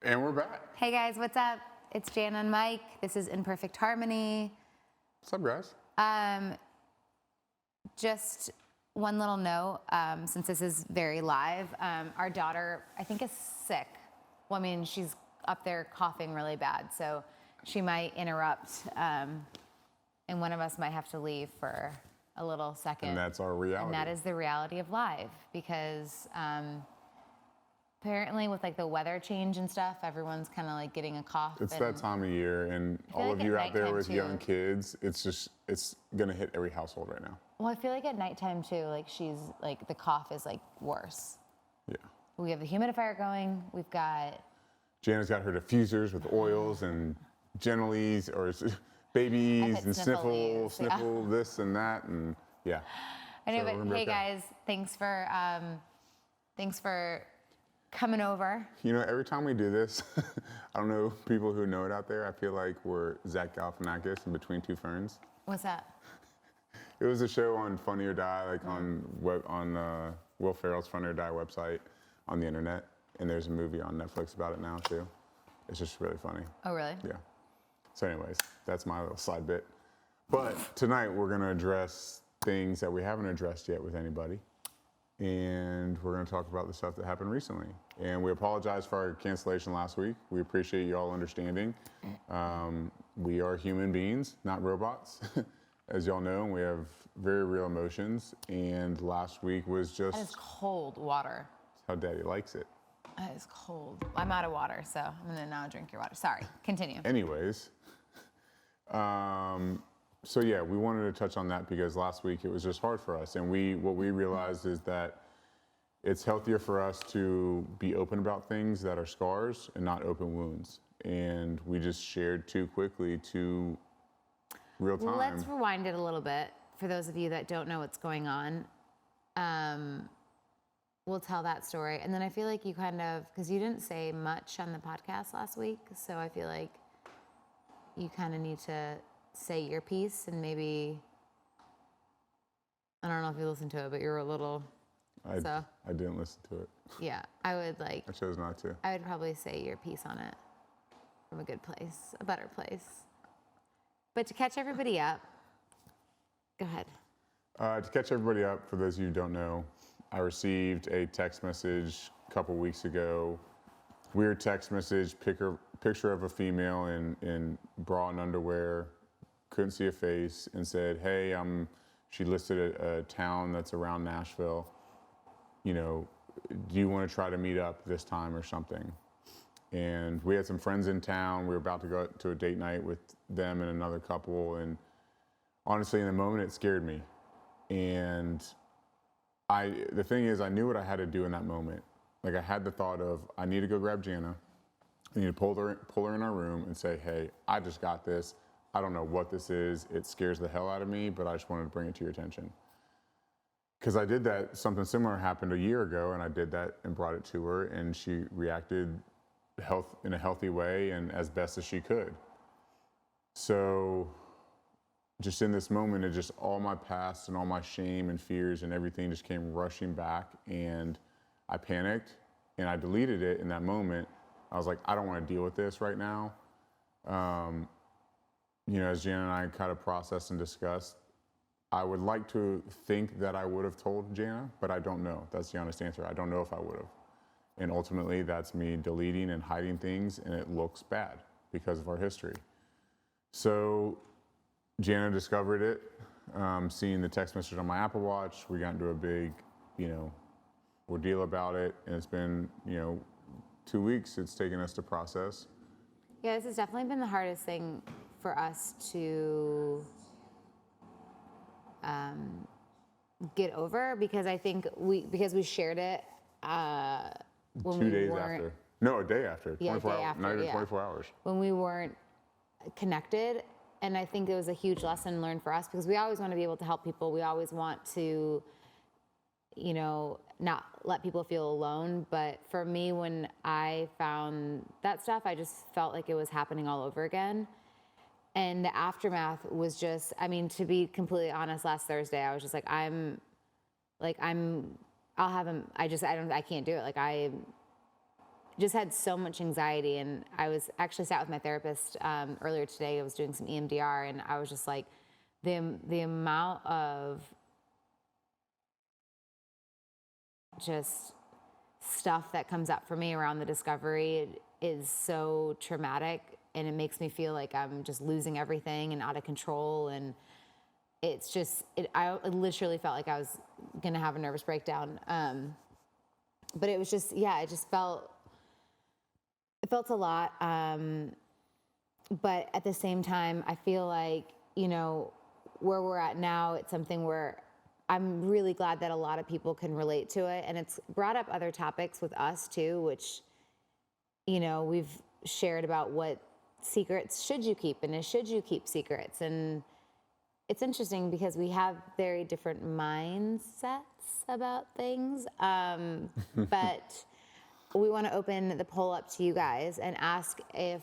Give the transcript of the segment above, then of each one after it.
And we're back. Hey guys, what's up? It's Jan and Mike. This is Imperfect Harmony. What's up, guys? Just one little note, since this is very live, our daughter, I think, is sick. Well, I mean, she's up there coughing really bad, so she might interrupt, and one of us might have to leave for a little second. And that's our reality. And that is the reality of live, because apparently with like the weather change and stuff, everyone's kind of like getting a cough. It's that time of year, and all like of you at out there nighttime with too. young kids, it's gonna hit every household right now. Well, I feel like at nighttime too, like she's like the cough is like worse. Yeah. We have the humidifier going. We've got. Jana's got her diffusers with oils and Genelease or babies and sniffle this and that, and yeah. I know, So but hey guys, thanks for coming over. You know, every time we do this, I don't know people who know it out there. I feel like we're Zach Galifianakis in Between Two Ferns. What's that? It was a show on Funny or Die, like on Will Ferrell's Funny or Die website on the internet, and there's a movie on Netflix about it now too. It's just really funny. Oh, really? Yeah. So anyways, that's my little side bit. But tonight we're gonna address things that we haven't addressed yet with anybody. And we're gonna talk about the stuff that happened recently. And we apologize for our cancellation last week. We appreciate you all understanding. We are human beings, not robots. As y'all know, we have very real emotions. And last week was just— That is cold water. how Daddy likes it. That is cold. I'm out of water, so I'm gonna now drink your water. Sorry, continue. Anyways, so yeah, we wanted to touch on that because last week it was just hard for us. And what we realized is that it's healthier for us to be open about things that are scars and not open wounds. And we just shared too quickly, too real time. Let's rewind it a little bit for those of you that don't know what's going on. We'll tell that story. And then I feel like you kind of, because you didn't say much on the podcast last week, so I feel like you kind of need to say your piece and maybe, I don't know if you listened to it, but you're a little, I didn't listen to it. yeah, I would like, I chose not to. I would probably say your piece on it from a good place, a better place. But to catch everybody up, go ahead. To catch everybody up, for those of you who don't know, I received a text message a couple weeks ago. Weird text message, picture of a female in bra and underwear, couldn't see a face, and said, hey, she listed a town that's around Nashville. You know, do you want to try to meet up this time or something? And we had some friends in town. We were about to go to a date night with them and another couple. And honestly, in the moment, it scared me. And the thing is, I knew what I had to do in that moment. Like I had the thought of, I need to go grab Jana. I need to pull her in our room and say, hey, I just got this. I don't know what this is. It scares the hell out of me, but I just wanted to bring it to your attention. Because I did that, something similar happened a year ago, and I did that and brought it to her, and she reacted in a healthy way and as best as she could. So just in this moment, it just all my past and all my shame and fears and everything just came rushing back, and I panicked and I deleted it in that moment. I was like, I don't want to deal with this right now. You know, as Jan and I kind of processed and discussed, I would like to think that I would have told Jana, but I don't know. That's the honest answer. I don't know if I would have. And ultimately, that's me deleting and hiding things, and it looks bad because of our history. So Jana discovered it, seeing the text message on my Apple Watch. We got into a big, ordeal about it, and it's been, 2 weeks it's taken us to process. Yeah, this has definitely been the hardest thing for us to get over, because I think we shared it when 2 days after. No, a day after. Yeah, 24 a day hours, after, not even yeah. 24 hours. When we weren't connected. And I think it was a huge lesson learned for us, because we always want to be able to help people. We always want to, not let people feel alone. But for me, when I found that stuff, I just felt like it was happening all over again. And the aftermath was just, to be completely honest, last Thursday, I was just like, I can't do it. just had so much anxiety. And I was actually sat with my therapist earlier today. I was doing some EMDR, and I was just like, the amount of just stuff that comes up for me around the discovery is so traumatic, and it makes me feel like I'm just losing everything and out of control. And it's just, I literally felt like I was gonna have a nervous breakdown. But it was just, yeah, it felt a lot. But at the same time, I feel like, where we're at now, it's something where I'm really glad that a lot of people can relate to it. And it's brought up other topics with us too, which, we've shared about what secrets should you keep and should you keep secrets. And it's interesting because we have very different mindsets about things. But we want to open the poll up to you guys and ask if,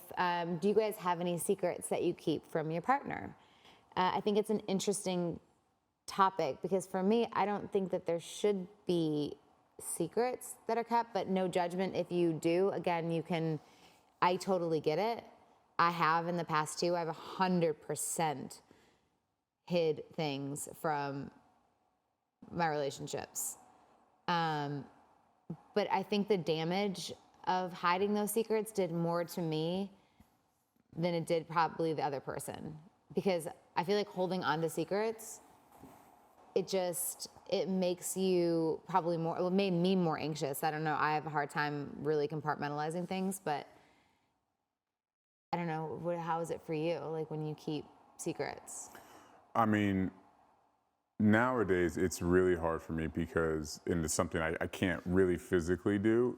do you guys have any secrets that you keep from your partner? I think it's an interesting topic because for me, I don't think that there should be secrets that are kept, but no judgment if you do. Again, I totally get it. I have in the past too. I've 100% hid things from my relationships. But I think the damage of hiding those secrets did more to me than it did probably the other person. Because I feel like holding on to secrets, it makes you probably more, it made me more anxious. I don't know. I have a hard time really compartmentalizing things, but I don't know. How is it for you? Like when you keep secrets? I mean, nowadays it's really hard for me because, and it's something I can't really physically do.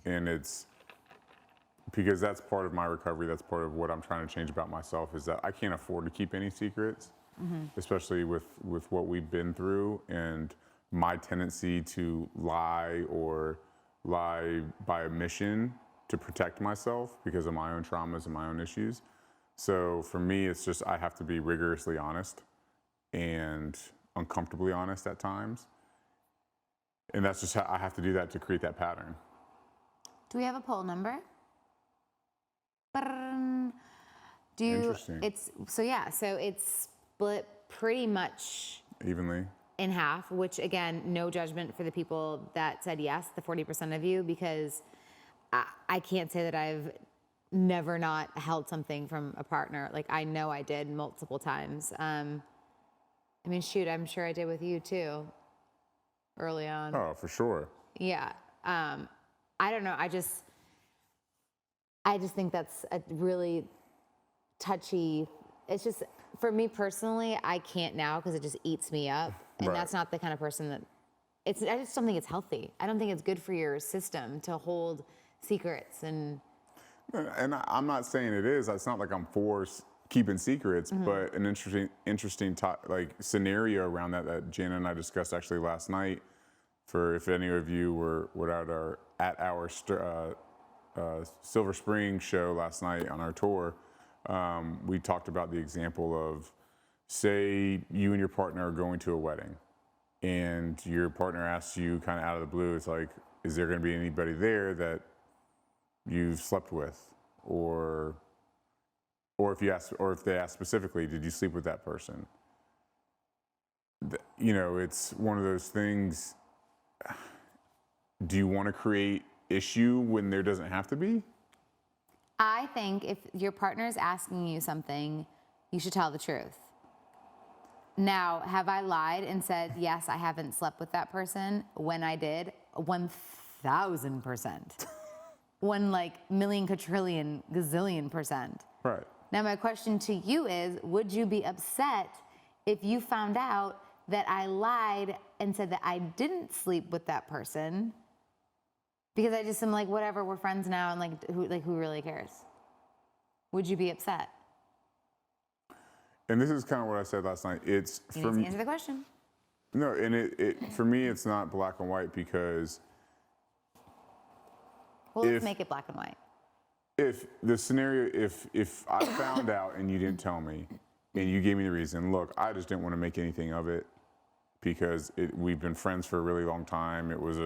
And it's because that's part of my recovery. That's part of what I'm trying to change about myself, is that I can't afford to keep any secrets, especially with what we've been through and my tendency to lie by omission to protect myself because of my own traumas and my own issues. So for me, it's just, I have to be rigorously honest and uncomfortably honest at times. And that's just how I have to do that to create that pattern. Do we have a poll number? Interesting. So it's split pretty much Evenly. in half, which again, no judgment for the people that said yes, the 40% of you, because I can't say that I've never not held something from a partner. Like I know I did multiple times. I mean, shoot, I'm sure I did with you too, early on. Oh, for sure. Yeah. I don't know. I just think that's a really touchy. It's just, for me personally, I can't now because it just eats me up. And Right. That's not the kind of person that, I just don't think it's healthy. I don't think it's good for your system to hold secrets and I'm not saying it is. It's not like I'm for keeping secrets, but an interesting scenario around that Jana and I discussed actually last night. For if any of you were at our Silver Spring show last night on our tour, we talked about the example of, say you and your partner are going to a wedding, and your partner asks you kind of out of the blue, it's like, is there going to be anybody there that you've slept with, or if they ask specifically, did you sleep with that person? It's one of those things. Do you want to create issue when there doesn't have to be? I think if your partner is asking you something, you should tell the truth. Now, have I lied and said, yes, I haven't slept with that person when I did? 1,000%. One million, quadrillion, gazillion %. Right. Now, my question to you is, would you be upset if you found out that I lied and said that I didn't sleep with that person? Because I just am like, whatever, we're friends now, and who really cares? Would you be upset? And this is kind of what I said last night. It's You for need to me. answer the question. No, and it for me, it's not black and white because Well, let's make it black and white. if the scenario, if I found out and you didn't tell me, and you gave me the reason, look, I just didn't want to make anything of it because we've been friends for a really long time. It was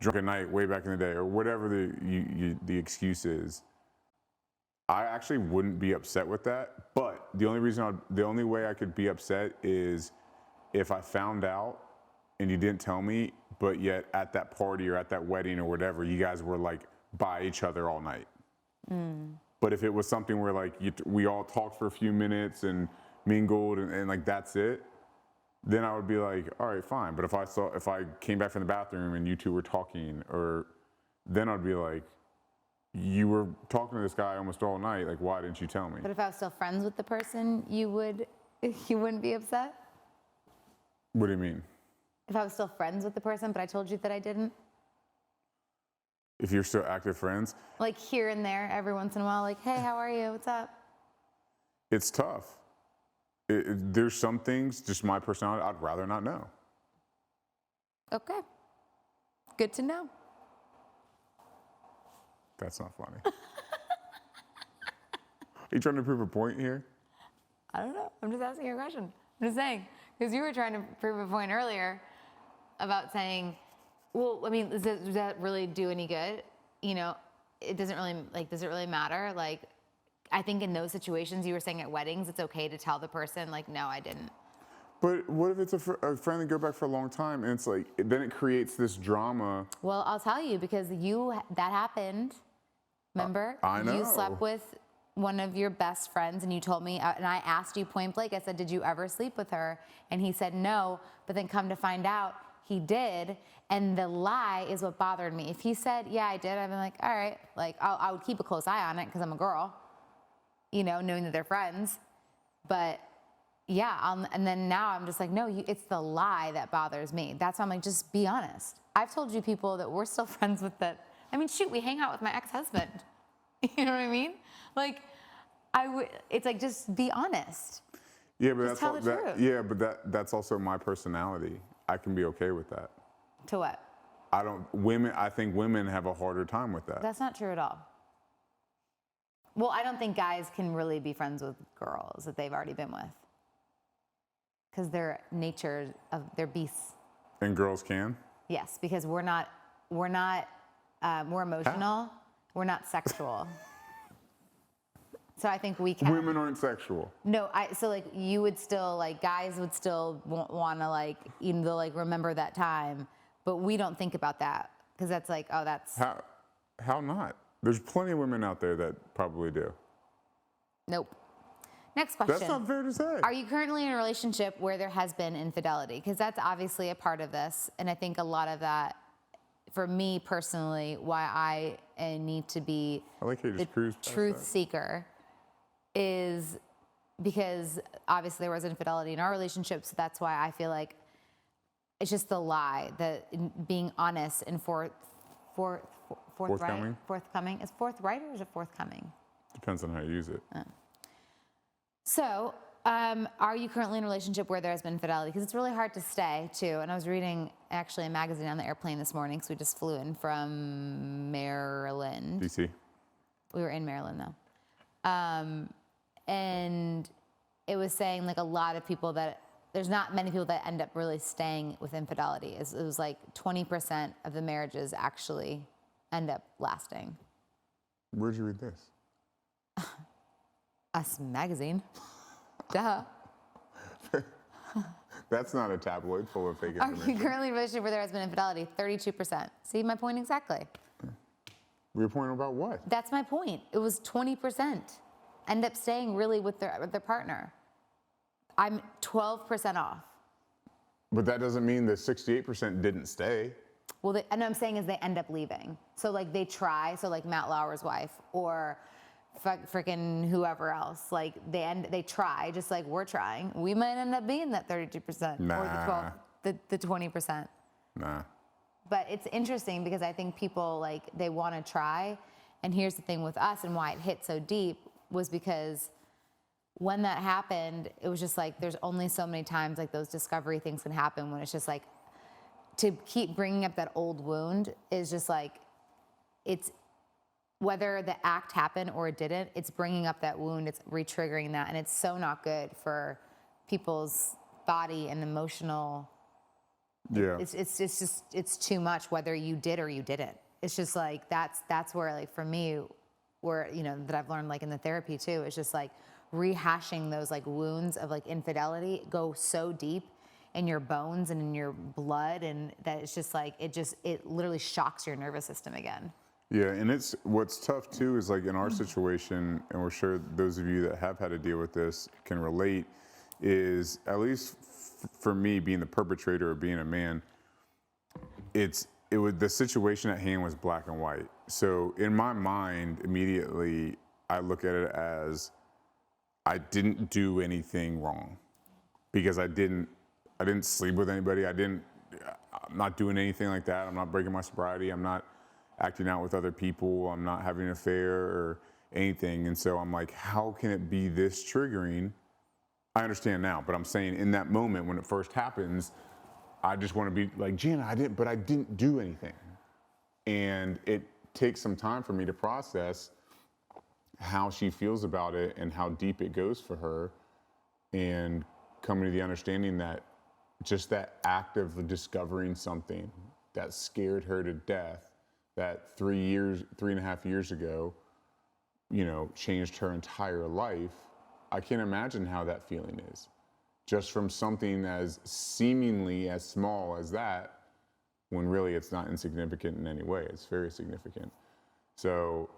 drunken night way back in the day, or whatever the excuse is, I actually wouldn't be upset with that. But the only way I could be upset is if I found out and you didn't tell me, but yet at that party or at that wedding or whatever, you guys were like by each other all night. But if it was something where like we all talked for a few minutes and mingled and like that's it, then I would be like, all right, fine. But if I came back from the bathroom and you two were talking, or then I'd be like, you were talking to this guy almost all night. Like, why didn't you tell me? But if I was still friends with the person, you wouldn't be upset? What do you mean? If I was still friends with the person, but I told you that I didn't? If you're still active friends? Like here and there, every once in a while, like, hey, how are you? What's up? It's tough. There's some things, just my personality, I'd rather not know. Okay. Good to know. That's not funny. Are you trying to prove a point here? I don't know. I'm just asking you a question. I'm just saying, because you were trying to prove a point earlier about saying, well, I mean, does that really do any good? You know, it doesn't really, like, does it really matter? Like, I think in those situations, you were saying at weddings, it's okay to tell the person, like, no, I didn't. But what if it's a friend that go back for a long time and it's like, then it creates this drama? Well, I'll tell you, because that happened. Remember? I know. You slept with one of your best friends and you told me, and I asked you point blank, I said, did you ever sleep with her? And he said no, but then come to find out, he did. And the lie is what bothered me. If he said, yeah, I did, I'd be like, all right, like I would keep a close eye on it because I'm a girl, you know, knowing that they're friends. But yeah, and then now I'm just like, no, it's the lie that bothers me. That's why I'm like, just be honest. I've told you people that we're still friends with that. I mean, shoot, we hang out with my ex-husband. You know what I mean? Like, it's like, just be honest. Yeah, but just tell the truth. That's also my personality. I can be okay with that. To what? I think women have a harder time with that. That's not true at all. Well, I don't think guys can really be friends with girls that they've already been with. Because their nature they're beasts. And girls can? Yes, because we're emotional. We're not sexual. So I think we can. Women aren't sexual. No, so like you would still, like, guys would still want to, like, even though, like, remember that time, but we don't think about that because that's like, oh, that's. How not? There's plenty of women out there that probably do. Nope. Next question. That's not fair to say. Are you currently in a relationship where there has been infidelity? Because that's obviously a part of this, and I think a lot of that, for me personally, why I need to be I like how you just cruise past truth that. seeker is because obviously there was infidelity in our relationship, so that's why I feel like it's just the lie, that being honest and forthcoming. Forthcoming. Is forthright or is it forthcoming? Depends on how you use it. So, are you currently in a relationship where there has been infidelity? Because it's really hard to stay, too. And I was reading, actually, a magazine on the airplane this morning, because we just flew in from Maryland. DC. We were in Maryland, though. And it was saying, like, a lot of people that, there's not many people that end up really staying with infidelity. It was like 20% of the marriages actually end up lasting. Where'd you read this? Us magazine. Duh. That's not a tabloid full of fake Are information. you currently in a relationship where there has been infidelity? 32%. See my point exactly? Your point about what? That's my point. It was 20% end up staying really with their partner. I'm 12% off. But that doesn't mean that 68% didn't stay. Well, and what I'm saying is they end up leaving. So like they try. So like Matt Lauer's wife or freaking whoever else. Like they try, just like we're trying. We might end up being that 32% or the 20%. Nah. But it's interesting because I think people, like, they want to try. And here's the thing with us and why it hit so deep was because when that happened, it was just like there's only so many times like those discovery things can happen when it's just like to keep bringing up that old wound is just like it's whether the act happened or it didn't, it's bringing up that wound, it's re-triggering that. And it's so not good for people's body and emotional Yeah. It's too much whether you did or you didn't. It's just like that's where, like, for me, where, you know, that I've learned, like, in the therapy too, it's just like rehashing those, like, wounds of, like, infidelity go so deep in your bones and in your blood, and that it's just like it literally shocks your nervous system again. Yeah, and it's what's tough too is, like, in our situation, and we're sure those of you that have had to deal with this can relate, is at least for me, being the perpetrator or being a man, the situation at hand was black and white. So in my mind, immediately I look at it as I didn't do anything wrong because I didn't sleep with anybody. I'm not doing anything like that. I'm not breaking my sobriety. I'm not acting out with other people. I'm not having an affair or anything. And so I'm like, how can it be this triggering? I understand now, but I'm saying in that moment when it first happens, I just want to be like, Jana, I didn't do anything. And it takes some time for me to process how she feels about it and how deep it goes for her, and coming to the understanding that just that act of discovering something that scared her to death, that 3.5 years ago, you know, changed her entire life. I can't imagine how that feeling is. Just from something as seemingly as small as that, when really it's not insignificant in any way. It's very significant. So,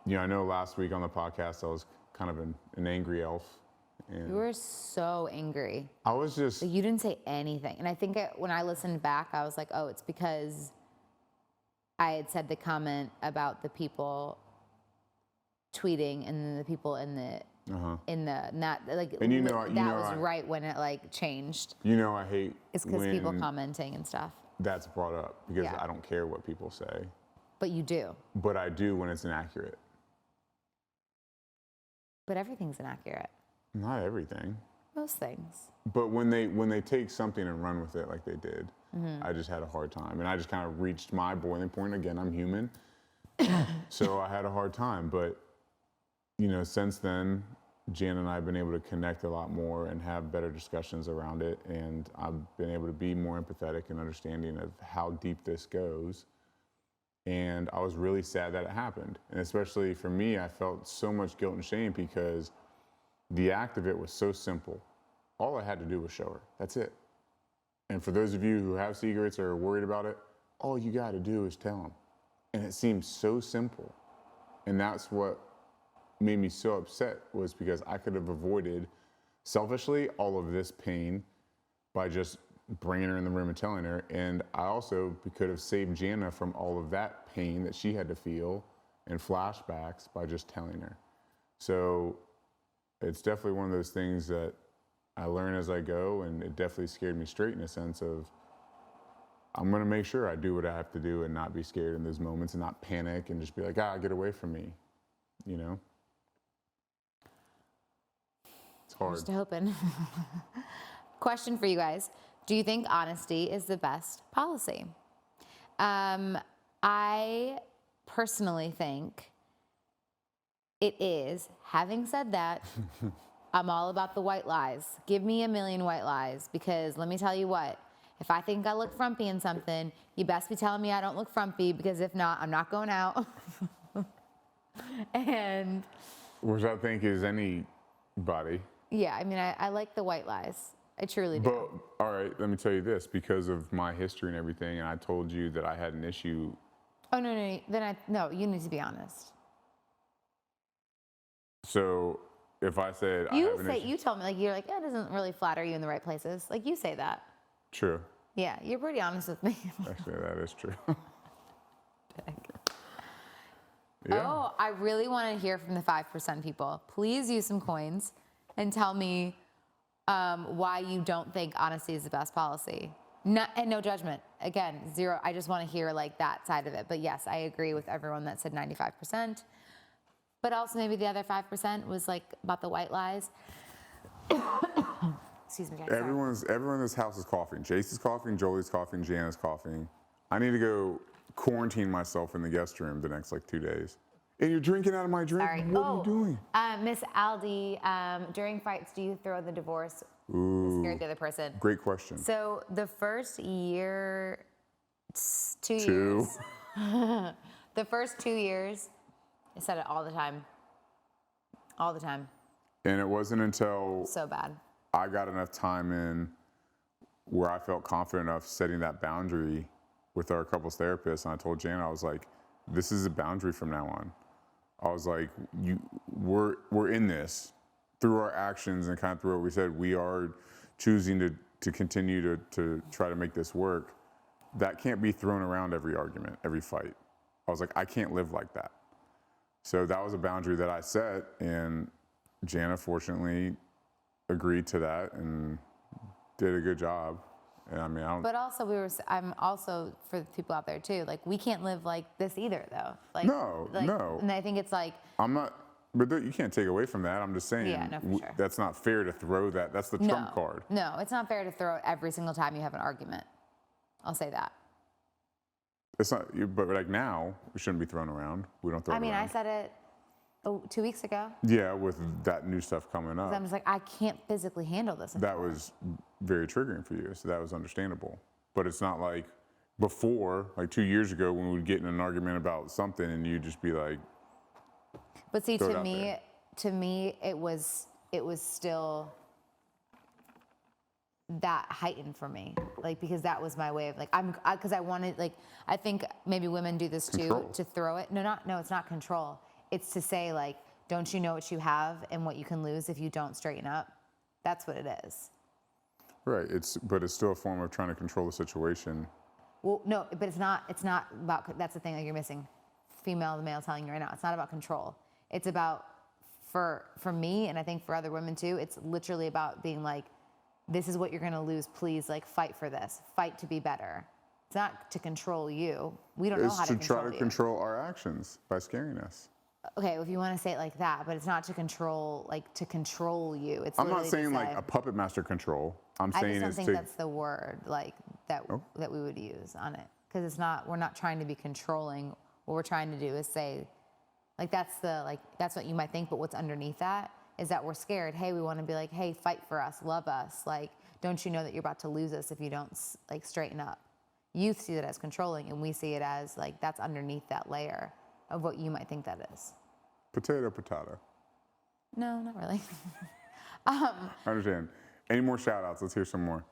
you know, I know last week on the podcast I was kind of an angry elf. And You were so angry. I was just... Like, you didn't say anything. And I think when I listened back, I was like, oh, it's because I had said the comment about the people tweeting and then the people in the that, like, And that was right when it, like, changed. You know, I hate It's because people commenting and stuff. that's brought up, because Yeah. I don't care what people say. But you do. But I do when it's inaccurate. But everything's inaccurate. Not everything. Most things. But when they take something and run with it like they did, I just had a hard time. And I just kind of reached my boiling point. Again, I'm human. So I had a hard time. But, you know, since then, Jan and I have been able to connect a lot more and have better discussions around it. And I've been able to be more empathetic and understanding of how deep this goes. And I was really sad that it happened. And especially for me, I felt so much guilt and shame because the act of it was so simple. All I had to do was show her. That's it. And for those of you who have secrets or are worried about it, all you got to do is tell them. And it seems so simple. And that's what made me so upset, was because I could have avoided, selfishly, all of this pain by just bringing her in the room and telling her. And I also could have saved Jana from all of that pain that she had to feel and flashbacks by just telling her. So it's definitely one of those things that I learn as I go, and it definitely scared me straight in a sense of, I'm going to make sure I do what I have to do and not be scared in those moments and not panic and just be like, get away from me, you know? It's hard. Just hoping. Question for you guys. Do you think honesty is the best policy? I personally think it is. Having said that, I'm all about the white lies. Give me a million white lies, because let me tell you what, if I think I look frumpy in something, you best be telling me I don't look frumpy, because if not, I'm not going out. And which I think is anybody. yeah, I mean, I like the white lies. I truly do. But, all right, let me tell you this, because of my history and everything, and I told you that I had an issue. Oh, no, then no, you need to be honest. So if I said You told me, like, you're like, that doesn't really flatter you in the right places. Like, you say that. True. Yeah, you're pretty honest with me. Actually, that is true. Yeah. Oh, I really want to hear from the 5% people. Please use some coins and tell me why you don't think honesty is the best policy. And no judgment. Again, zero. I just want to hear, like, that side of it. But yes, I agree with everyone that said 95%. But also maybe the other 5% was, like, about the white lies. Excuse me, guys. Everyone in this house is coughing. Jace is coughing, Jolie's coughing, Jana's coughing. I need to go quarantine myself in the guest room the next, like, 2 days. And you're drinking out of my drink. Sorry. What are you doing? Miss Aldi, during fights, do you throw the divorce to scare the other person? Great question. So the first year, 2 Two. years, the first 2 years, I said it all the time. All the time. And it wasn't until So bad. I got enough time in where I felt confident enough setting that boundary with our couples therapist. And I told Jana, I was like, this is a boundary from now on. I was like, we're in this through our actions and kind of through what we said. We are choosing to continue to try to make this work. That can't be thrown around every argument, every fight. I was like, I can't live like that. So that was a boundary that I set, and Jana fortunately agreed to that and did a good job. And I mean, But also, I'm also, for the people out there too, like, we can't live like this either, though. Like, No. And I think it's like, I'm not, but you can't take away from that. I'm just saying, Yeah, no, for sure. that's not fair to throw that. That's the trump card. No, it's not fair to throw it every single time you have an argument. I'll say that. It's not, but like now, it shouldn't be thrown around. We don't throw it around. I said it 2 weeks ago. Yeah, with that new stuff coming up. I'm just like, I can't physically handle this That anymore. was very triggering for you, so that was understandable. But it's not like before, like 2 years ago, when we would get in an argument about something and you'd just be like, But see, throw it to out me, there. it was still that heightened for me, like, because that was my way of like, because I wanted, like, I think maybe women do this too, Control. to throw it. No, it's not control. It's to say, like, don't you know what you have and what you can lose if you don't straighten up? That's what it is. right, but it's still a form of trying to control the situation. Well, no, but it's not about, that's the thing that you're missing. Female, the male telling you right now, it's not about control. It's about, for me, and I think for other women too, it's literally about being like, this is what you're gonna lose, please, like, fight for this, fight to be better. It's not to control you. We don't know It's how to to control try to you. control our actions by scaring us. Okay, if you wanna say it like that, but it's not to control, like, to control you. It's I'm not literally to saying like say- a puppet master control. I'm I saying just don't it's think to, that's the word, like, that we would use on it, because it's not. We're not trying to be controlling. What we're trying to do is say, like, that's what you might think, but what's underneath that is that we're scared. Hey, we want to be like, hey, fight for us, love us. Like, don't you know that you're about to lose us if you don't, like, straighten up? You see it as controlling, and we see it as, like, that's underneath that layer of what you might think that is. potato. No, not really. I understand. Any more shout outs? Let's hear some more.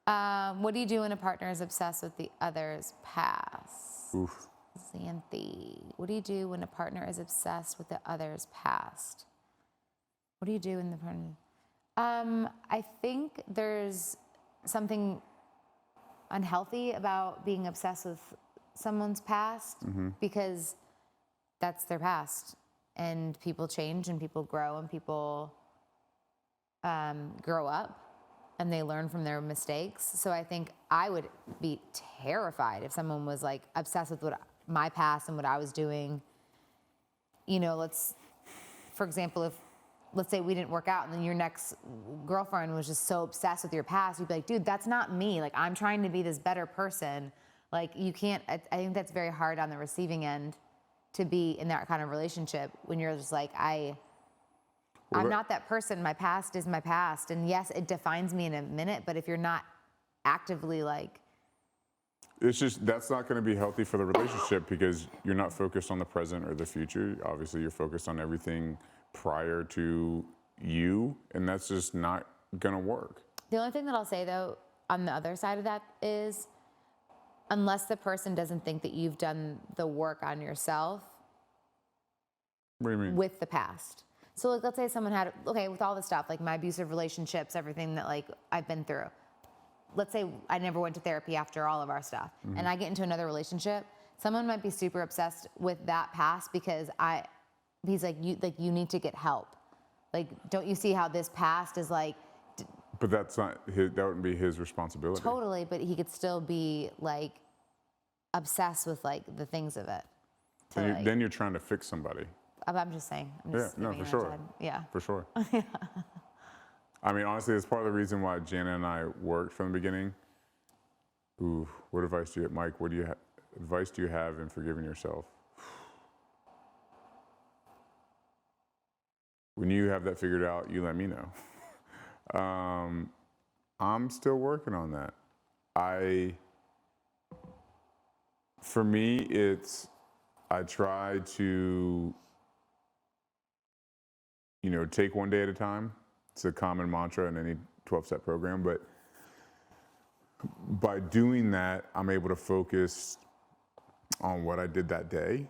What do you do when a partner is obsessed with the other's past? Oof. Xanthi. What do you do when a partner is obsessed with the other's past? What do you do when the partner? I think there's something unhealthy about being obsessed with someone's past because that's their past, and people change and people grow and people grow up and they learn from their mistakes. So I think I would be terrified if someone was like obsessed with my past and what I was doing. You know, for example, let's say we didn't work out and then your next girlfriend was just so obsessed with your past, you'd be like, dude, that's not me. Like, I'm trying to be this better person. Like, you can't, I think that's very hard on the receiving end to be in that kind of relationship when you're just like, I'm not that person. My past is my past. And yes, it defines me in a minute, but if you're not actively like, It's just, that's not going to be healthy for the relationship because you're not focused on the present or the future. Obviously, you're focused on everything prior to you, and that's just not going to work. the only thing that I'll say though, on the other side of that is, unless the person doesn't think that you've done the work on yourself What do you mean? with the past. So like, let's say someone had, okay, with all this stuff, like my abusive relationships, everything that like I've been through. Let's say I never went to therapy after all of our stuff, and I get into another relationship. Someone might be super obsessed with that past because he's like, you need to get help. Like, don't you see how this past is like, But that's not his, that wouldn't be his responsibility. totally, but he could still be like obsessed with like the things of it. So then you're trying to fix somebody. I'm just saying. I'm just Yeah, no, giving for it a sure. time. Yeah. For sure. I mean, honestly, it's part of the reason why Jana and I worked from the beginning. Ooh, what advice do you have, Mike? What advice do you have in forgiving yourself? when you have that figured out, you let me know. I'm still working on that. For me, I try to, take one day at a time. It's a common mantra in any 12-step program, but by doing that, I'm able to focus on what I did that day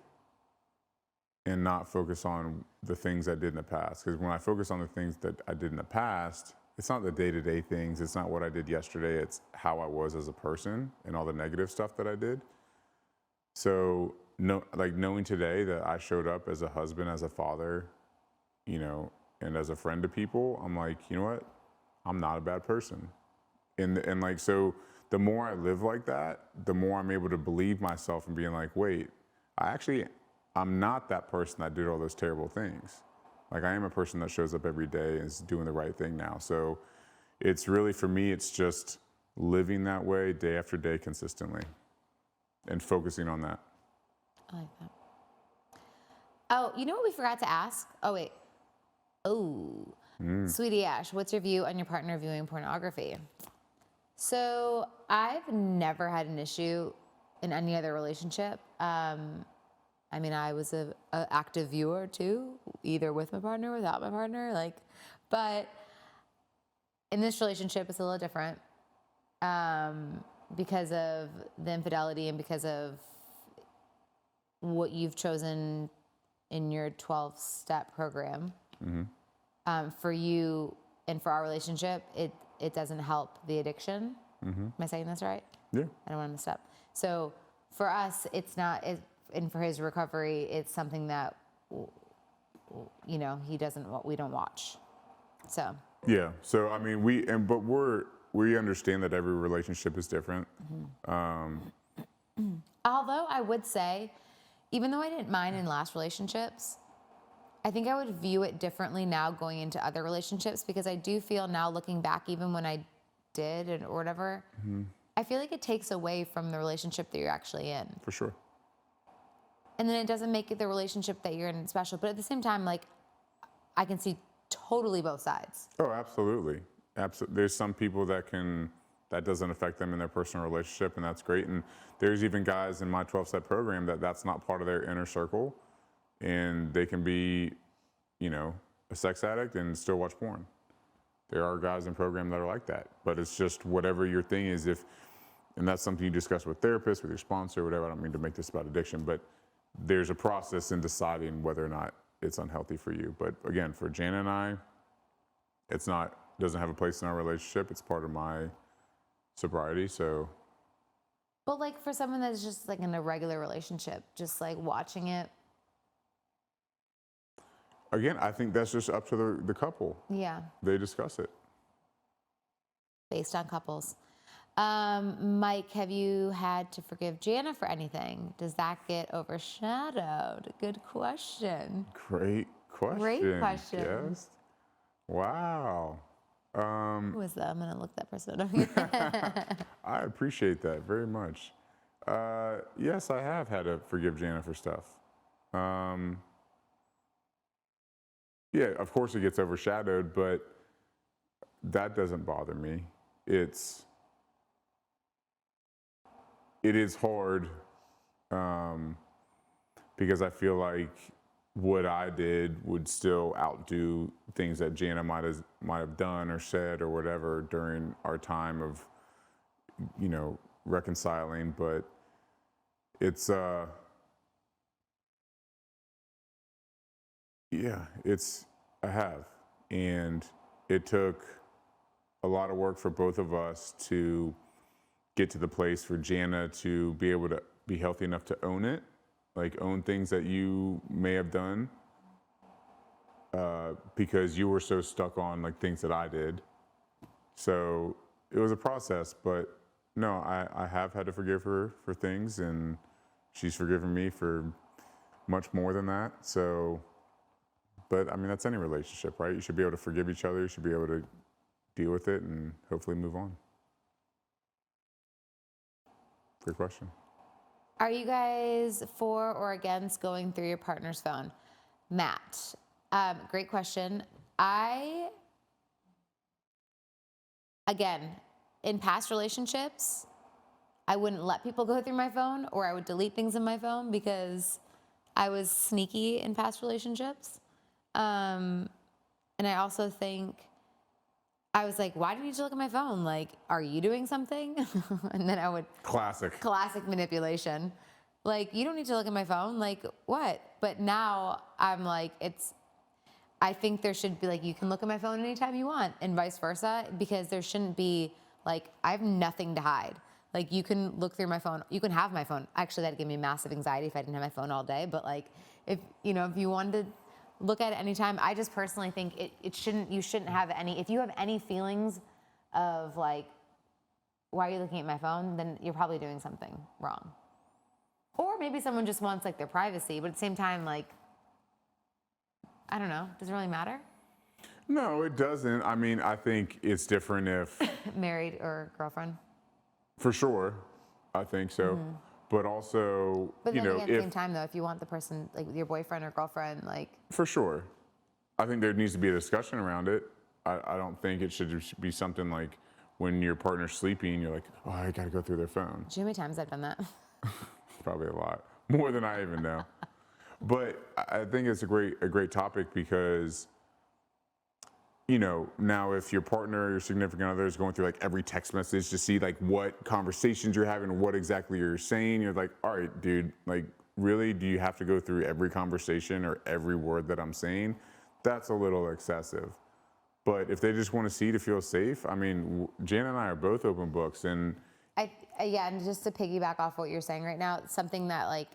and not focus on the things I did in the past. Because when I focus on the things that I did in the past, it's not the day-to-day things. It's not what I did yesterday. It's how I was as a person and all the negative stuff that I did. So, knowing today that I showed up as a husband, as a father, and as a friend to people, I'm like, you know what? I'm not a bad person. And like, so the more I live like that, the more I'm able to believe myself and being like, wait, I'm not that person that did all those terrible things. Like, I am a person that shows up every day and is doing the right thing now. So it's really, for me, it's just living that way day after day consistently and focusing on that. I like that. Oh, you know what we forgot to ask? Oh, wait. Oh, Sweetie Ash, what's your view on your partner viewing pornography? So I've never had an issue in any other relationship. I was a active viewer too, either with my partner or without my partner. But in this relationship, it's a little different because of the infidelity and because of what you've chosen in your 12-step program. For you and for our relationship, it doesn't help the addiction. Am I saying this right? Yeah. I don't want to mess up. So for us, it's not, and for his recovery, it's something that, we don't watch. So. Yeah. So, we understand that every relationship is different. Although I would say, even though I didn't mind in last relationships, I think I would view it differently now going into other relationships, because I do feel now, looking back, even when I did or whatever, I feel like it takes away from the relationship that you're actually in. For sure. And then it doesn't make it the relationship that you're in special. But at the same time, I can see totally both sides. Oh, absolutely. Absolutely. There's some people that doesn't affect them in their personal relationship, and that's great. And there's even guys in my 12-step program that's not part of their inner circle, and they can be, a sex addict and still watch porn. There are guys in program that are like that, but it's just whatever your thing is. And that's something you discuss with therapists, with your sponsor, whatever. I don't mean to make this about addiction, but there's a process in deciding whether or not it's unhealthy for you. But again, for Jana and I, doesn't have a place in our relationship. It's part of my sobriety. So. But for someone that's just in a regular relationship, just watching it. Again, I think that's just up to the couple. Yeah. They discuss it. Based on couples. Mike, have you had to forgive Jana for anything? Does that get overshadowed? Good question. Great question. Great question. Yes. Wow. Who is that? I'm going to look that person up. I appreciate that very much. Yes, I have had to forgive Jana for stuff. Yeah, of course it gets overshadowed, but that doesn't bother me. It is hard because I feel like what I did would still outdo things that Jana might have done or said or whatever during our time of, reconciling. But it's I have, and it took a lot of work for both of us to get to the place for Jana to be able to be healthy enough to own it, own things that you may have done, because you were so stuck on things that I did. So it was a process, but no, I have had to forgive her for things, and she's forgiven me for much more than that. So, but that's any relationship, right? You should be able to forgive each other. You should be able to deal with it and hopefully move on. Good question. Are you guys for or against going through your partner's phone? Matt, Great question. Again, in past relationships, I wouldn't let people go through my phone, or I would delete things in my phone because I was sneaky in past relationships. And I also think I was like, why do you need to look at my phone? Like, are you doing something? And then I would Classic manipulation. Like, you don't need to look at my phone. Like, what? But now I'm like, I think there should be like, you can look at my phone anytime you want, and vice versa, because there shouldn't be like, I have nothing to hide. Like, you can look through my phone. You can have my phone. Actually, that'd give me massive anxiety if I didn't have my phone all day. But like, if you wanted to look at it anytime, I just personally think you shouldn't have any. If you have any feelings of like, why are you looking at my phone? Then you're probably doing something wrong. Or maybe someone just wants like their privacy, but at the same time, like, I don't know. Does it really matter? No, it doesn't. I mean, I think it's different if Married or girlfriend? for sure. I think so. But also, But you then know, again, at the if same time, though, if you want the person, like your boyfriend or girlfriend, like, for sure, I think there needs to be a discussion around it. I don't think it should just be something like when your partner's sleeping, you're like, oh, I got to go through their phone. do you know how many times I've done that? Probably a lot, more than I even know. But I think it's a great topic because, you know, now if your partner or your significant other is going through like every text message to see like what conversations you're having, what exactly you're saying, you're like, all right, dude, like, really, do you have to go through every conversation or every word that I'm saying? That's a little excessive. But if they just want to see to feel safe, I mean, Jan and I are both open books, and Yeah, and just to piggyback off what you're saying right now, something that like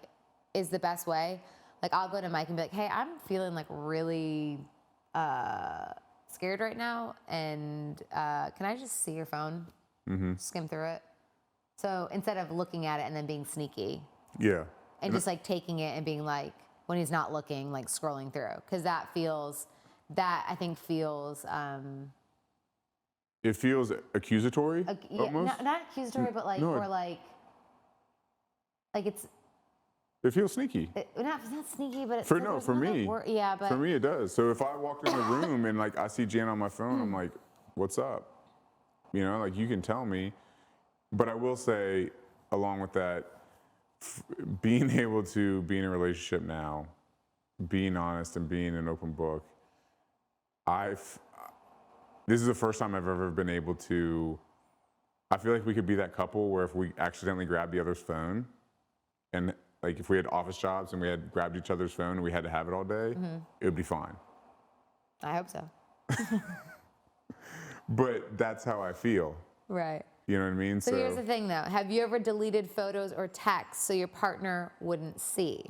is the best way. Like, I'll go to Mike and be like, hey, I'm feeling like really scared right now, and can I just see your phone? Skim through it. So instead of looking at it and then being sneaky, yeah, and just like taking it and being like, when he's not looking, like scrolling through, because that I think feels it feels accusatory yeah, almost. not accusatory, but like, No, or like it's it feels sneaky. not sneaky, but it's For there's for another me, word- yeah, but for me it does. So if I walked in the room and like I see Jan on my phone, I'm like, what's up? You know, like you can tell me. But I will say, along with that, being able to be in a relationship now, being honest and being an open book, this is the first time I've ever been able to. I feel like we could be that couple where if we accidentally grabbed the other's phone, and like if we had office jobs and we had grabbed each other's phone and we had to have it all day, it would be fine. I hope so. But that's how I feel. Right. You know what I mean? So here's the thing, though. Have you ever deleted photos or texts so your partner wouldn't see?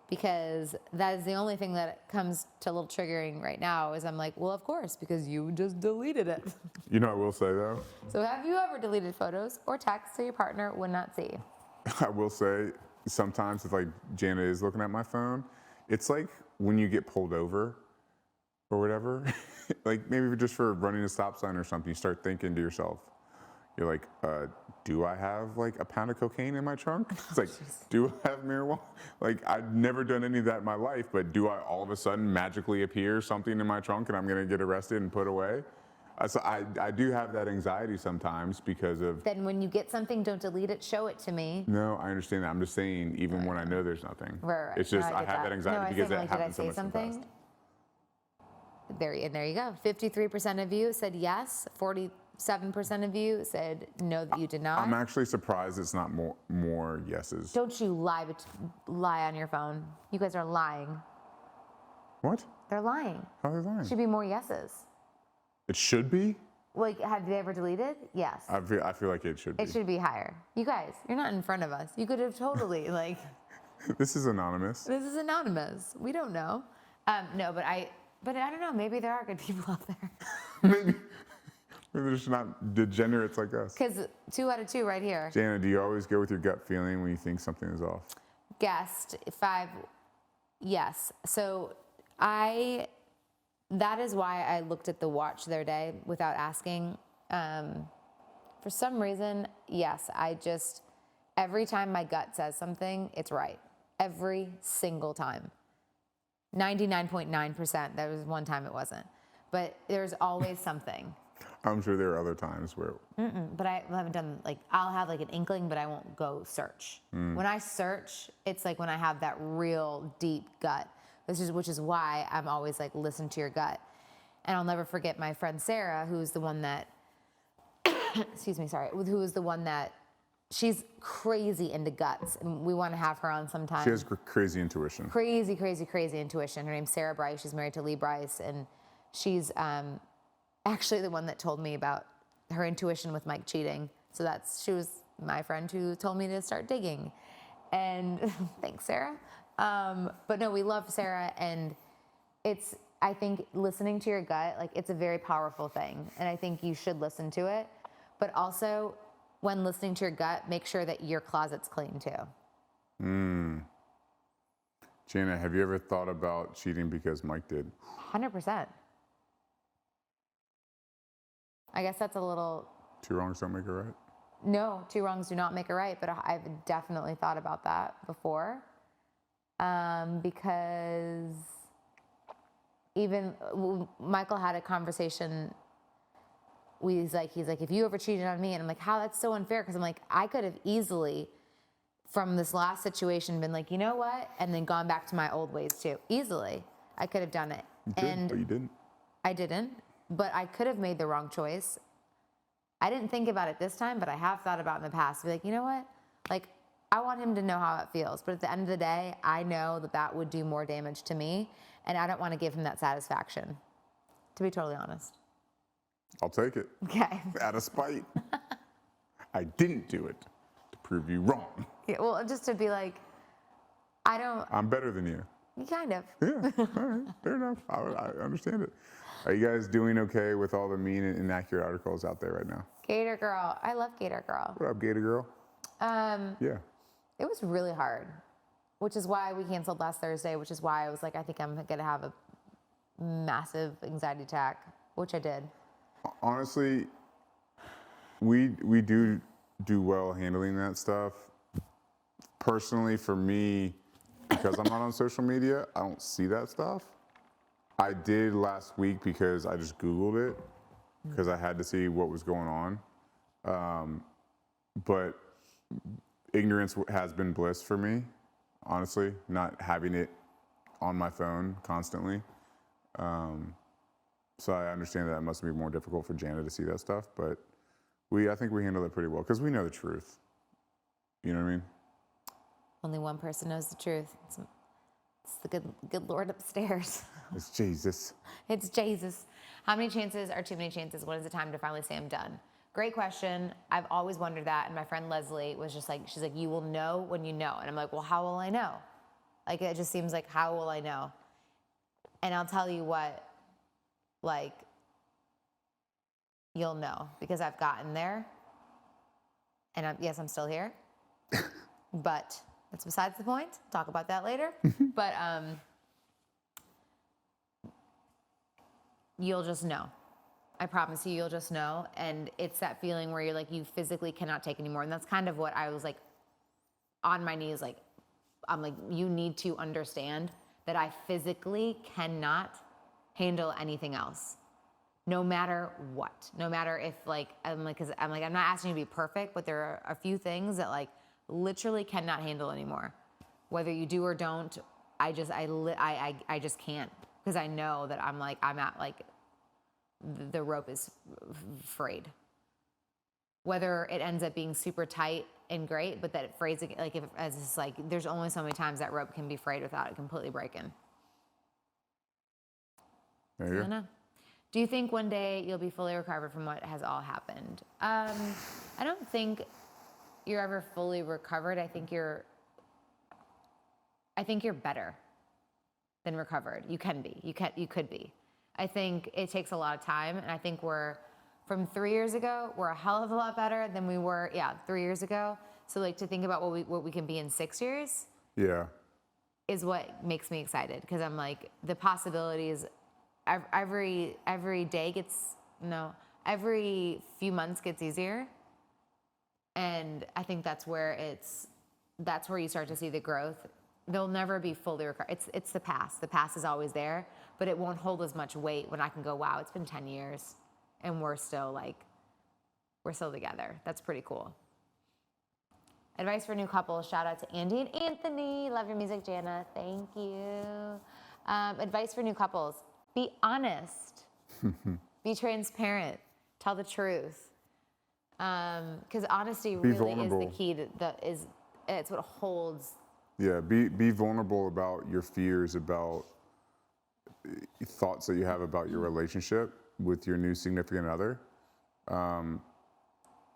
Because that is the only thing that comes to a little triggering right now is I'm like, well, of course, because you just deleted it. You know what I will say though? So have you ever deleted photos or texts so your partner would not see? I will say sometimes if like Jana is looking at my phone, it's like when you get pulled over or whatever, like maybe just for running a stop sign or something, you start thinking to yourself, you're like, do I have like a pound of cocaine in my trunk? It's like, do I have marijuana? Like, I've never done any of that in my life, but do I all of a sudden magically appear something in my trunk and I'm gonna get arrested and put away? So I do have that anxiety sometimes because of. Then when you get something, don't delete it, show it to me. No, I understand that. I'm just saying, even when I know there's nothing. Right. It's just, No, I get have that anxiety because I it said, happens so did I much say in the past. something? There you go. 53% of you said yes. 47% of you said no, that you did not. I'm actually surprised it's not more yeses. Don't you lie on your phone. You guys are lying. What? They're lying. How are they lying? Should be more yeses. It should be? Like, have they ever deleted? Yes. I feel like it should be. It should be higher. You guys, you're not in front of us. You could have totally, like, This is anonymous. this is anonymous. We don't know. No, but I don't know. Maybe there are good people out there. Maybe they're just not degenerates like us. Because 2 out of 2 right here. Jana, do you always go with your gut feeling when you think something is off? Guessed 5, yes. So that is why I looked at the watch the other day without asking. For some reason, yes, every time my gut says something, it's right. Every single time. 99.9%. There was one time it wasn't. But there's always something. I'm sure there are other times where. But I haven't done, like, I'll have like an inkling, but I won't go search. When I search, it's like when I have that real deep gut, which is why I'm always like, listen to your gut. And I'll never forget my friend Sarah, who's the one that, excuse me, sorry, who was the one that, she's crazy into guts. And we want to have her on sometime. She has crazy intuition. Crazy, crazy, crazy intuition. Her name's Sarah Bryce. She's married to Lee Bryce. And she's actually the one that told me about her intuition with Mike cheating. So she was my friend who told me to start digging. And thanks, Sarah. But no, we love Sarah. And I think listening to your gut, like, it's a very powerful thing. And I think you should listen to it. But also, when listening to your gut, make sure that your closet's clean too. Jana, have you ever thought about cheating because Mike did? 100%. I guess that's a little... Two wrongs don't make a right? No, two wrongs do not make a right, but I've definitely thought about that before. Because even Michael had a conversation. He's like, if you ever cheated on me, and I'm like, how? That's so unfair. Because I'm like, I could have easily, from this last situation, been like, you know what, and then gone back to my old ways too. Easily, I could have done it. You did, but you didn't. I didn't, but I could have made the wrong choice. I didn't think about it this time, but I have thought about it in the past. Be like, you know what, like, I want him to know how it feels. But at the end of the day, I know that would do more damage to me, and I don't want to give him that satisfaction, to be totally honest. I'll take it. Okay. Out of spite. I didn't do it to prove you wrong. Yeah, well, just to be like, I'm better than you. Kind of. Yeah, all right, fair enough. I understand it. Are you guys doing okay with all the mean and inaccurate articles out there right now? Gator Girl. I love Gator Girl. What up, Gator Girl? Yeah. It was really hard, which is why we canceled last Thursday, which is why I was like, I think I'm going to have a massive anxiety attack, which I did. Honestly, we do well handling that stuff. Personally, for me, because I'm not on social media, I don't see that stuff. I did last week because I just Googled it because I had to see what was going on. But ignorance has been bliss for me, honestly, not having it on my phone constantly. So I understand that it must be more difficult for Jana to see that stuff, but I think we handle it pretty well because we know the truth. You know what I mean? Only one person knows the truth. It's the good Lord upstairs. It's Jesus. It's Jesus. How many chances are too many chances? When is the time to finally say I'm done? Great question. I've always wondered that. And my friend Leslie was just like, she's like, you will know when you know. And I'm like, well, how will I know? Like, it just seems like, how will I know? And I'll tell you what, like, you'll know because I've gotten there. And yes, I'm still here. But that's besides the point. Talk about that later. But you'll just know. I promise you, you'll just know. And it's that feeling where you're like, you physically cannot take anymore. And that's kind of what I was like on my knees. Like, I'm like, you need to understand that I physically cannot handle anything else. No matter what. No matter if I'm not asking you to be perfect, but there are a few things that like literally cannot handle anymore. Whether you do or don't, I just can't. Because I know that I'm at like, the rope is frayed. Whether it ends up being super tight and great, but that it frays, like, there's only so many times that rope can be frayed without it completely breaking. There you go. I don't know. Do you think one day you'll be fully recovered from what has all happened? I don't think you're ever fully recovered. I think you're better than recovered. You can be. You could be. I think it takes a lot of time, and I think from 3 years ago, we're a hell of a lot better than we were, 3 years ago. So like to think about what we can be in 6 years, is what makes me excited because I'm like the possibilities. Every few months gets easier, and I think that's where you start to see the growth they'll never be fully recovered. It's the past. The past is always there, but it won't hold as much weight when I can go, wow, it's been 10 years and we're still together. That's pretty cool. Advice for new couples. Shout out to Andy and Anthony. Love your music, Jana. Thank you. Advice for new couples. Be honest. Be transparent. Tell the truth. Because honesty really vulnerable. is the key it's what holds. Yeah, be vulnerable about your fears, about thoughts that you have about your relationship with your new significant other.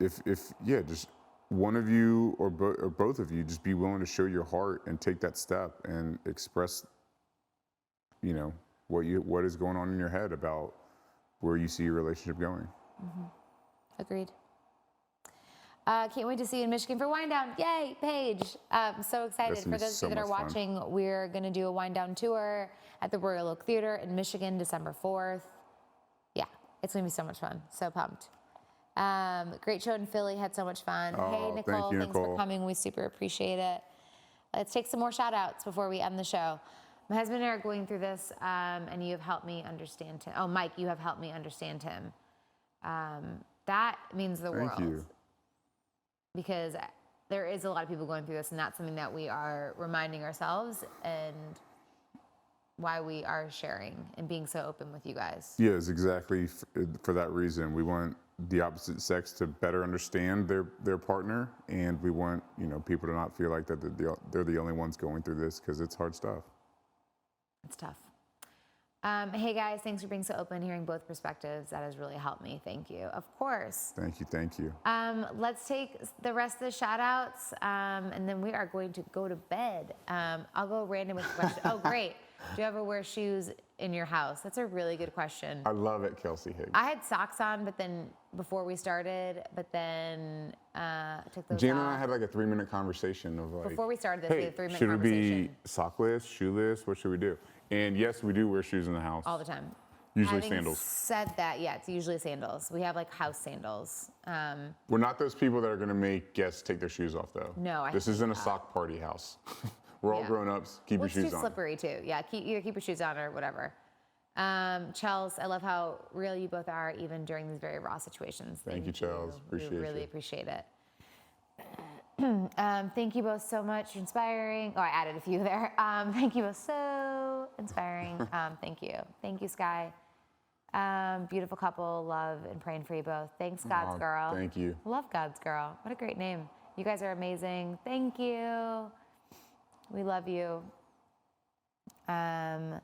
Just one of you or both of you, just be willing to show your heart and take that step and express, what is going on in your head about where you see your relationship going. Mm-hmm. Agreed. Can't wait to see you in Michigan for Wind Down. Yay, Paige. So excited. For those of you that are watching, we're going to do a Wind Down tour at the Royal Oak Theater in Michigan, December 4th. Yeah, it's going to be so much fun. So pumped. Great show in Philly. Had so much fun. Hey, Nicole. Thanks for coming. We super appreciate it. Let's take some more shout outs before we end the show. My husband and I are going through this, and you have helped me understand him. Oh, Mike, you have helped me understand him. That means the world. Thank you. Because there is a lot of people going through this, and that's something that we are reminding ourselves and why we are sharing and being so open with you guys. Yes, exactly for that reason. We want the opposite sex to better understand their partner, and we want people to not feel like that they're the only ones going through this, because it's hard stuff. It's tough. Hey guys, thanks for being so open, hearing both perspectives. That has really helped me. Thank you. Of course. Thank you. Let's take the rest of the shout outs, and then we are going to go to bed. I'll go random with the question. Oh, great. Do you ever wear shoes in your house? That's a really good question. I love it, Kelsey Higgs. I had socks on, before we started, took those Jana off. and I had like a 3-minute conversation of like, Before we started this, hey, we had a 3-minute should we conversation. be sockless, shoeless? What should we do? And yes, we do wear shoes in the house. All the time. Usually Having sandals. Said that, yeah, it's usually sandals. We have like house sandals. We're not those people that are going to make guests take their shoes off, though. No, this isn't a sock party house. We're all grown-ups. Keep your shoes It's too on. slippery too. Yeah, either keep your shoes on or whatever. Chels, I love how real you both are, even during these very raw situations. Thank you, Chels. Appreciate we really appreciate it. Thank you both so much for inspiring. Oh, I added a few there. Thank you both so inspiring. Thank you. Thank you, Sky. Beautiful couple. Love and praying for you both. Thanks, God's Girl. Thank you. Love God's Girl. What a great name. You guys are amazing. Thank you. We love you. Are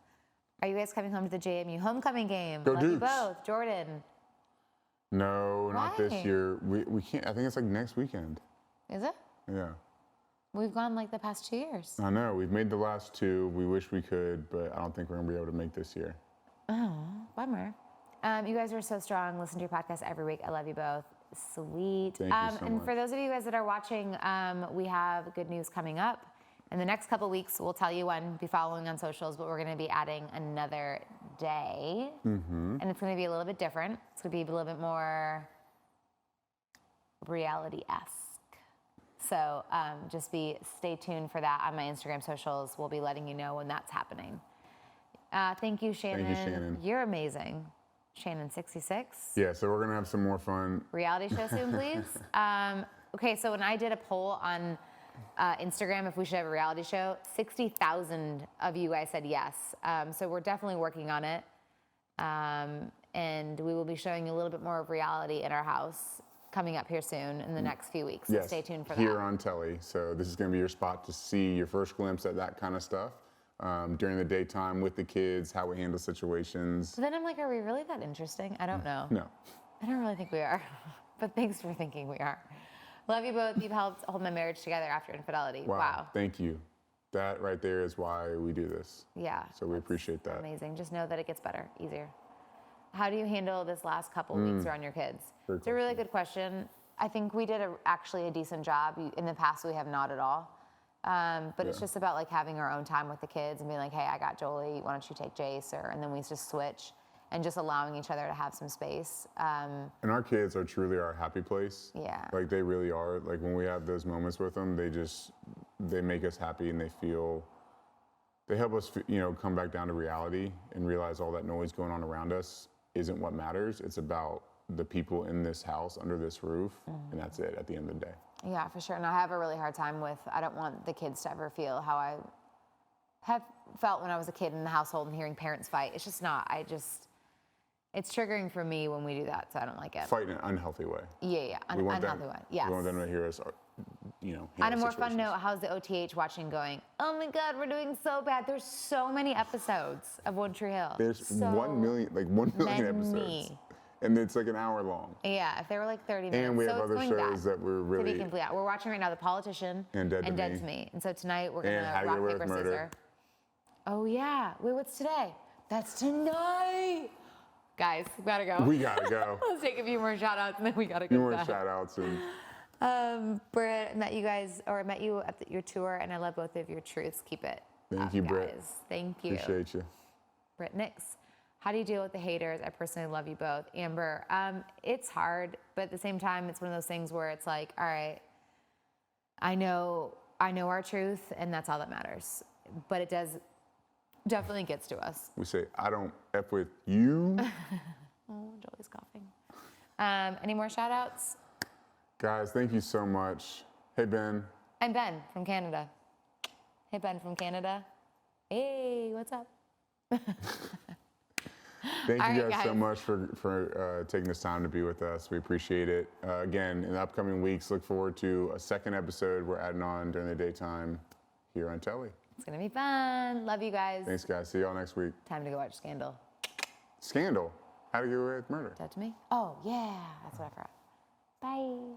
you guys coming home to the JMU homecoming game? Go Love you Dukes. both. Jordan. No, not this Why? year. We can't. I think it's like next weekend. Is it? Yeah. We've gone like the past 2 years. I know. We've made the last 2. We wish we could, but I don't think we're going to be able to make this year. Oh, bummer. You guys are so strong. Listen to your podcast every week. I love you both. Sweet. Thank you so and much. for those of you guys that are watching, we have good news coming up. In the next couple weeks, we'll tell you when. Be following on socials, but we're going to be adding another day. Mm-hmm. And it's going to be a little bit different. It's going to be a little bit more reality-esque. So just stay tuned for that on my Instagram socials. We'll be letting you know when that's happening. Thank you, Shannon. Thank you, Shannon. You're amazing. Shannon66. Yeah, so we're going to have some more fun. Reality show soon, please. Okay, so when I did a poll on Instagram if we should have a reality show, 60,000 of you guys said yes. So we're definitely working on it. And we will be showing you a little bit more of reality in our house coming up here soon in the next few weeks. So Yes, stay tuned for here that. on telly. So this is going to be your spot to see your first glimpse at that kind of stuff during the daytime with the kids, how we handle situations. So then I'm like, are we really that interesting? I don't know. No. I don't really think we are. But thanks for thinking we are. Love you both. You've helped hold my marriage together after infidelity. Wow. Thank you. That right there is why we do this. Yeah. So we appreciate that. Amazing. Just know that it gets better, easier. How do you handle this last couple weeks around your kids? Good It's a really good question. I think we did actually a decent job. In the past, we have not at all. But it's just about like having our own time with the kids and being like, hey, I got Jolie. Why don't you take Jace? And then we just switch and just allowing each other to have some space. And our kids are truly our happy place. Yeah. Like they really are. Like when we have those moments with them, they make us happy and they help us, come back down to reality and realize all that noise going on around us isn't what matters. It's about the people in this house under this roof, and that's it at the end of the day. Yeah, for sure. And I have a really hard time with, I don't want the kids to ever feel how I have felt when I was a kid in the household and hearing parents fight. It's just not. It's triggering for me when we do that, so I don't like it. Fight in an unhealthy way. Yeah, unhealthy way. Yes. We want them to hear us, handle On a more fun situations. note, how's the OTH watching going? Oh my God, we're doing so bad. There's so many episodes of One Tree Hill. There's so 1 million many. episodes. And it's like an hour long. Yeah, if they were like 30 minutes. And we have so other it's going shows bad, that we're to really... be complete. We're watching right now The Politician And Dead to Me. And so tonight we're And going How to to Get rock, Away paper, with Murder. scissors. Oh yeah. Wait, what's today? That's tonight. Guys, we gotta go. We gotta go. Let's take a few more shout outs and then we gotta A few go. more shout outs. And Britt, met you at your tour, and I love both of your truths. Keep it Thank up, you, guys. Britt. Thank you. Appreciate you. Britt Nix, how do you deal with the haters? I personally love you both. Amber, it's hard, but at the same time, it's one of those things where it's like, all right, I know our truth, and that's all that matters. But it definitely gets to us. We say, I don't F with you. Oh, Jolie's coughing. Any more shout outs? Guys, thank you so much. Hey, Ben. I'm Ben from Canada. Hey, Ben from Canada. Hey, what's up? Thank All you right, guys so guys. much for taking this time to be with us. We appreciate it. Again, in the upcoming weeks, look forward to a second episode we're adding on during the daytime here on Telly. It's going to be fun. Love you guys. Thanks, guys. See y'all next week. Time to go watch Scandal. Scandal. How to Get Away with Murder. Is that to me? Oh, yeah. That's what I forgot. Bye.